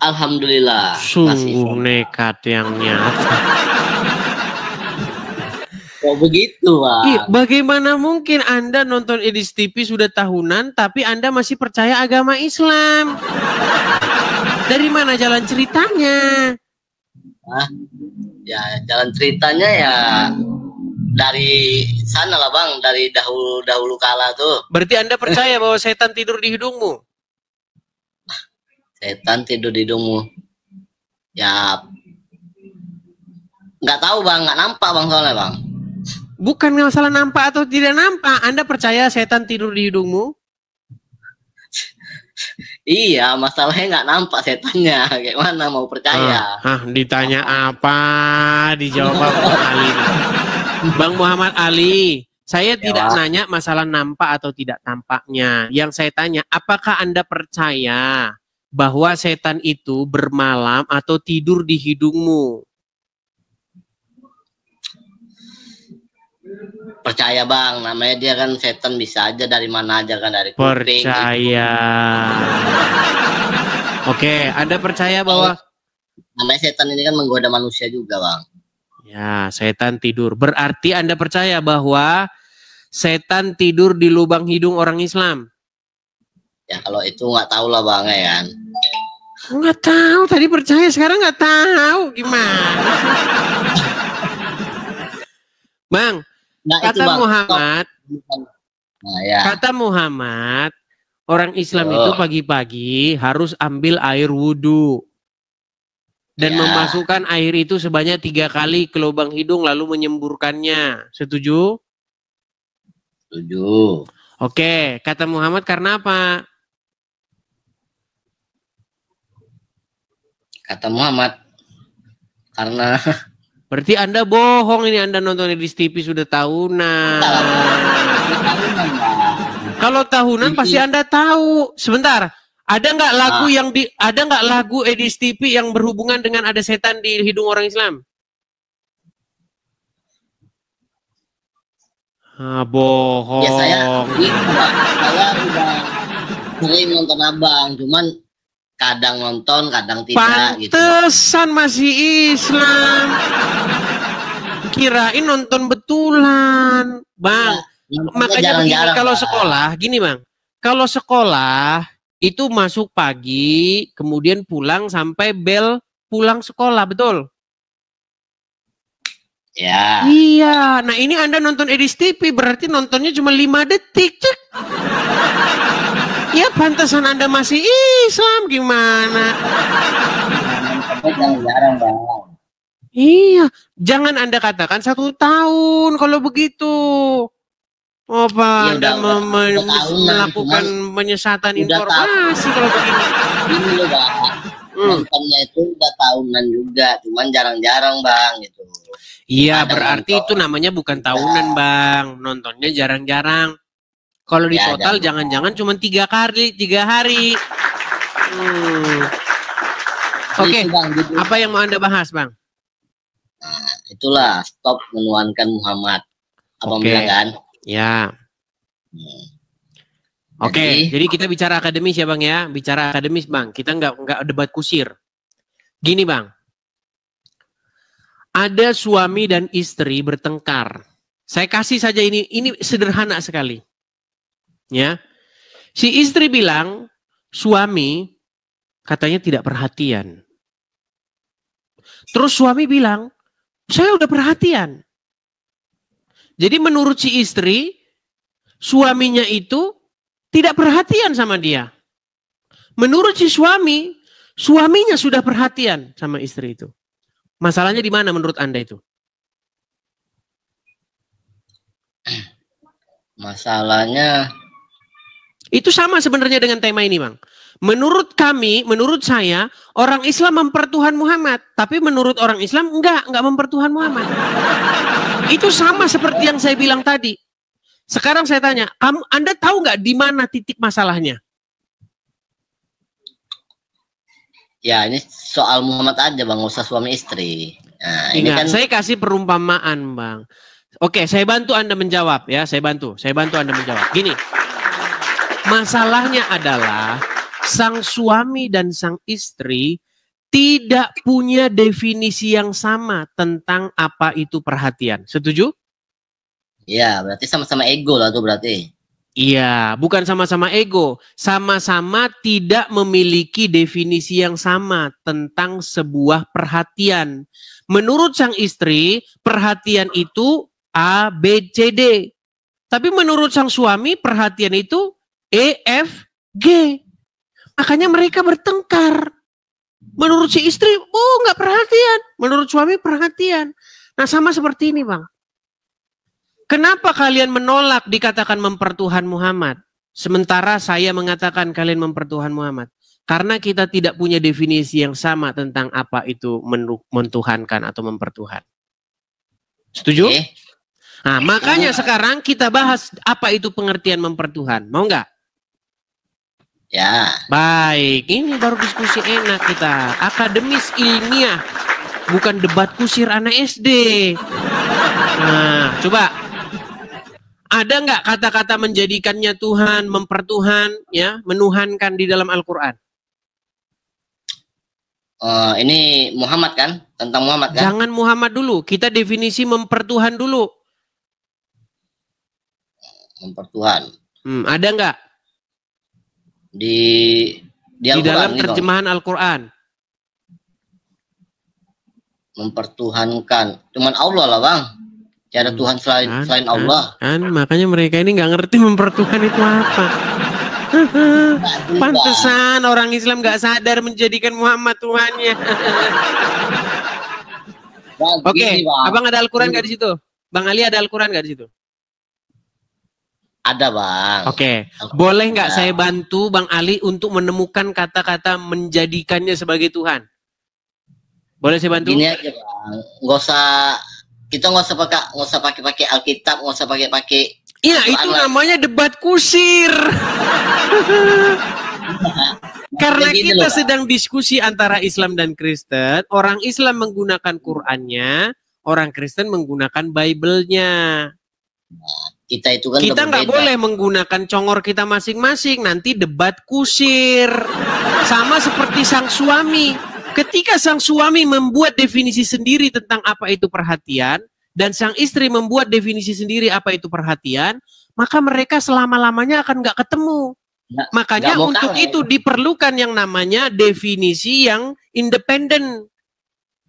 Alhamdulillah. Sungguh nekat yang nyata. Kok begitu, Bang? Iya, bagaimana mungkin Anda nonton Edis TV sudah tahunan, tapi Anda masih percaya agama Islam? Dari mana jalan ceritanya? Ya, jalan ceritanya ya dari sana lah, Bang. Dari dahulu kala tuh. Berarti Anda percaya bahwa setan tidur di hidungmu? Setan tidur di hidungmu. Ya, nggak tahu, Bang. Nggak nampak, Bang, soalnya, Bang. Bukan masalah nampak atau tidak nampak. Anda percaya setan tidur di hidungmu? Iya, masalahnya nggak nampak setannya. Kayak mana mau percaya? Ditanya apa? Dijawab Bang Ali. Bang Muhammad Ali, saya tidak nanya masalah nampak atau tidak tampaknya. Yang saya tanya, apakah Anda percaya bahwa setan itu bermalam atau tidur di hidungmu? Percaya, Bang, namanya dia kan setan, bisa aja dari mana aja kan, dari kuping. Percaya. Oke, Anda percaya bahwa namanya setan ini kan menggoda manusia juga, Bang. Ya, setan tidur. Berarti Anda percaya bahwa setan tidur di lubang hidung orang Islam? Ya kalau itu nggak tahu lah, Bang, ya kan. Nggak tahu, tadi percaya, sekarang nggak tahu. Gimana? Bang, kata Muhammad, kata Muhammad, orang Islam itu pagi-pagi harus ambil air wudhu dan memasukkan air itu sebanyak 3 kali ke lubang hidung lalu menyemburkannya. Setuju? Setuju. Oke, kata Muhammad karena apa? Kata Muhammad karena berarti Anda bohong ini, Anda nonton di TV sudah tahunan. Kalau tahunan pasti Anda tahu. Sebentar, ada nggak lagu ada nggak lagu Edis TV yang berhubungan dengan ada setan di hidung orang Islam? Bohong. Ya saya udah sering nonton Abang, cuman kadang nonton, kadang tidak. Pantesan gitu, masih Islam. Kirain nonton betulan, Bang. Ya, makanya begini, kalau sekolah, gini Bang. Kalau sekolah itu masuk pagi, kemudian pulang sampai bel pulang sekolah, betul? Ya. Iya. Nah ini Anda nonton Edis TV, berarti nontonnya cuma 5 detik, cek. Ya pantesan Anda masih Islam, gimana? Jarang, Bang. Iya, jangan Anda katakan 1 tahun kalau begitu. Apa Anda melakukan penyesatan informasi kalau begini? Ini loh, Bang. Nontonnya itu udah tahunan juga, cuman jarang-jarang, Bang, gitu. Iya, berarti itu namanya bukan tahunan, Bang. Nontonnya jarang-jarang. Kalau di total jangan-jangan cuma 3 hari. Oke, apa yang mau Anda bahas, Bang? Nah, itulah stop menuankan Muhammad. Abang bilang kan? Ya. Oke, jadi kita bicara akademis ya, Bang ya. Bicara akademis, Bang. Kita nggak debat kusir. Gini, Bang. Ada suami dan istri bertengkar. Saya kasih saja ini sederhana sekali. Ya. Si istri bilang, suami katanya tidak perhatian. Terus suami bilang, saya udah perhatian. Jadi menurut si istri, suaminya itu tidak perhatian sama dia. Menurut si suami, suaminya sudah perhatian sama istri itu. Masalahnya di mana menurut Anda itu? Masalahnya itu sama sebenarnya dengan tema ini, Bang. Menurut kami, menurut saya, orang Islam mempertuhan Muhammad. Tapi menurut orang Islam, enggak mempertuhan Muhammad. Itu sama seperti yang saya bilang tadi. Sekarang saya tanya, Anda tahu nggak di mana titik masalahnya? Ya, ini soal Muhammad aja, Bang, usah suami istri. Nah, ini kan saya kasih perumpamaan, Bang. Oke, saya bantu Anda menjawab ya, saya bantu Anda menjawab. Gini. Masalahnya adalah sang suami dan sang istri tidak punya definisi yang sama tentang apa itu perhatian. Setuju? Iya, berarti sama-sama ego lah tuh berarti. Iya, bukan sama-sama ego. Sama-sama tidak memiliki definisi yang sama tentang sebuah perhatian. Menurut sang istri, perhatian itu A, B, C, D. Tapi menurut sang suami, perhatian itu E, F, G. Makanya mereka bertengkar. Menurut si istri, oh nggak perhatian. Menurut suami, perhatian. Nah, sama seperti ini, Bang. Kenapa kalian menolak dikatakan mempertuhan Muhammad? Sementara saya mengatakan kalian mempertuhan Muhammad. Karena kita tidak punya definisi yang sama tentang apa itu mentuhankan atau mempertuhan. Setuju? Nah, makanya sekarang kita bahas apa itu pengertian mempertuhan. Mau nggak? Ya. Baik, ini baru diskusi enak kita. Akademis ilmiah. Bukan debat kusir anak SD. Nah, coba. Ada nggak kata-kata menjadikannya Tuhan, mempertuhan, ya, menuhankan di dalam Al-Quran? Ini Muhammad kan? Tentang Muhammad kan? Jangan Muhammad dulu, kita definisi mempertuhan dulu. Mempertuhan. Ada nggak? Di dalam terjemahan Al-Quran. Mempertuhankan. Cuman Allah lah, Bang. Tiada Tuhan selain Allah. Makanya mereka ini nggak ngerti mempertuhan itu apa. Pantesan orang Islam nggak sadar menjadikan Muhammad Tuhannya. Oke, Abang ada Al-Quran nggak di situ? Bang Ali ada Al-Quran nggak di situ? Ada, Bang. Oke, boleh nggak saya bantu Bang Ali untuk menemukan kata-kata menjadikannya sebagai Tuhan? Boleh saya bantu? Ini aja, Bang. Kita nggak usah pakai Alkitab, nggak usah pakai. Iya, itu namanya debat kusir. Karena kita sedang diskusi antara Islam dan Kristen. Orang Islam menggunakan Qurannya, orang Kristen menggunakan Bible-nya. Kita itu kan kita nggak boleh menggunakan congor kita masing-masing. Nanti debat kusir. Sama seperti sang suami. Ketika sang suami membuat definisi sendiri tentang apa itu perhatian, dan sang istri membuat definisi sendiri apa itu perhatian, maka mereka selama-lamanya akan nggak ketemu. Makanya untuk itu diperlukan yang namanya definisi yang independen.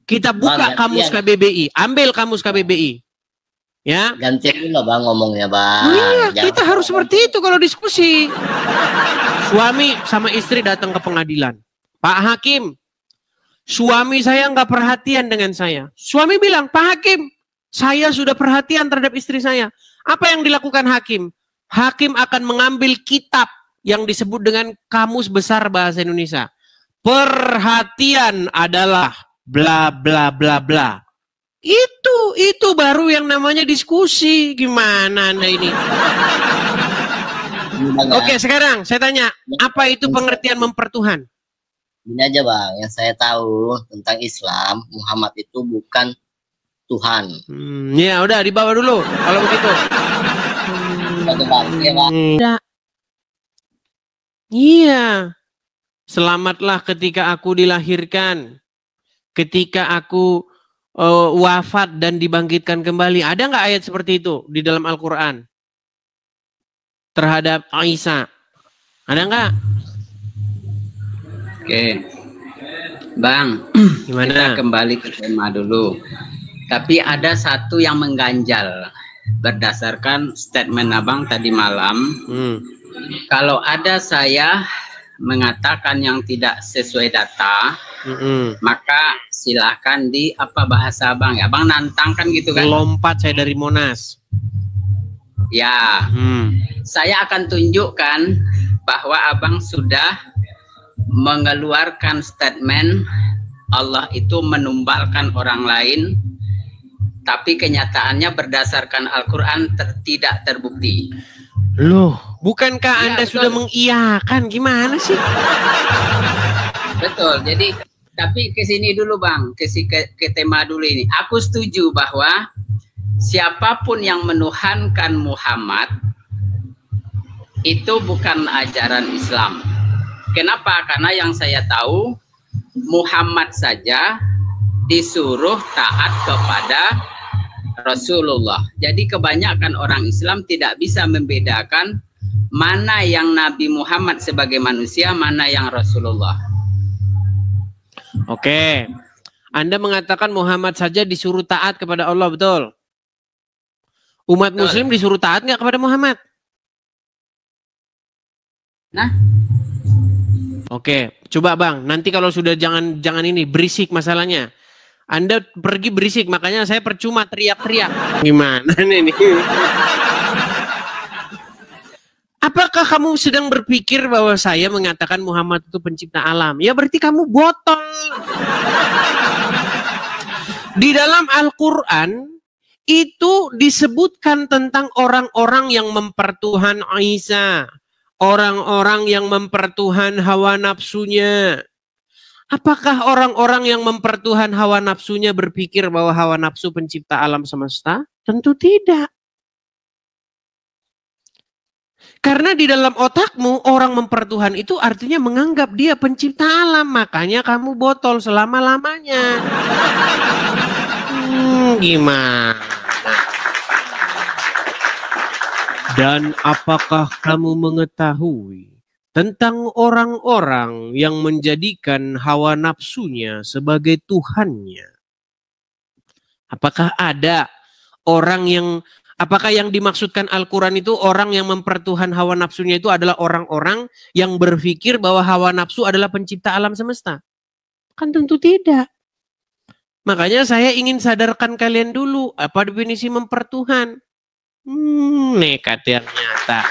Kita buka kamus KBBI, ambil kamus KBBI. Ya. Ganti dulu, Bang, ngomongnya, Bang. Iya, kita harus seperti itu kalau diskusi. Suami sama istri datang ke pengadilan. Pak Hakim, suami saya nggak perhatian dengan saya. Suami bilang, Pak Hakim, saya sudah perhatian terhadap istri saya. Apa yang dilakukan hakim? Hakim akan mengambil kitab yang disebut dengan Kamus Besar Bahasa Indonesia. Perhatian adalah bla bla bla bla. Itu baru yang namanya diskusi. Gimana Anda ini? Oke, sekarang saya tanya, apa itu pengertian mempertuhan? Ini aja, Bang, yang saya tahu tentang Islam, Muhammad itu bukan Tuhan. Ya udah dibawa dulu kalau begitu. Iya. Selamatlah ketika aku dilahirkan, ketika aku wafat dan dibangkitkan kembali. Ada nggak ayat seperti itu di dalam Al-Quran terhadap Aisyah? Ada nggak? Oke, Bang, gimana? Kita kembali ke tema dulu. Tapi ada satu yang mengganjal berdasarkan statement Abang tadi malam. Kalau ada saya mengatakan yang tidak sesuai data, maka silahkan di apa bahasa Abang ya? Abang nantang kan gitu kan? Lompat saya dari Monas. Ya, saya akan tunjukkan bahwa Abang sudah mengeluarkan statement Allah itu menumbalkan orang lain, tapi kenyataannya berdasarkan Al-Quran tidak terbukti. Loh, bukankah Anda sudah mengiyakan? Gimana sih? Betul, jadi tapi ke sini dulu Bang, ke tema dulu ini. Aku setuju bahwa siapapun yang menuhankan Muhammad itu bukan ajaran Islam. Kenapa? Karena yang saya tahu Muhammad saja disuruh taat kepada Rasulullah. Jadi kebanyakan orang Islam tidak bisa membedakan mana yang Nabi Muhammad sebagai manusia, mana yang Rasulullah. Oke. Anda mengatakan Muhammad saja disuruh taat kepada Allah, betul? Umat Muslim disuruh taat nggak kepada Muhammad? Nah, oke, coba Bang, nanti kalau sudah jangan ini berisik masalahnya. Anda pergi berisik, makanya saya percuma teriak-teriak. Gimana nih? Apakah kamu sedang berpikir bahwa saya mengatakan Muhammad itu pencipta alam? Ya berarti kamu botol. Di dalam Al-Quran itu disebutkan tentang orang-orang yang mempertuhan Isa. Orang-orang yang mempertuhan hawa nafsunya. Apakah orang-orang yang mempertuhan hawa nafsunya berpikir bahwa hawa nafsu pencipta alam semesta? Tentu tidak. Karena di dalam otakmu orang mempertuhan itu artinya menganggap dia pencipta alam. Makanya kamu botol selama-lamanya. Gimana? Dan apakah kamu mengetahui tentang orang-orang yang menjadikan hawa nafsunya sebagai Tuhannya? Apakah ada orang yang, apakah yang dimaksudkan Al-Quran itu orang yang mempertuhan hawa nafsunya itu adalah orang-orang yang berpikir bahwa hawa nafsu adalah pencipta alam semesta? Kan tentu tidak. Makanya saya ingin sadarkan kalian dulu apa definisi mempertuhan. Nekat yang nyata.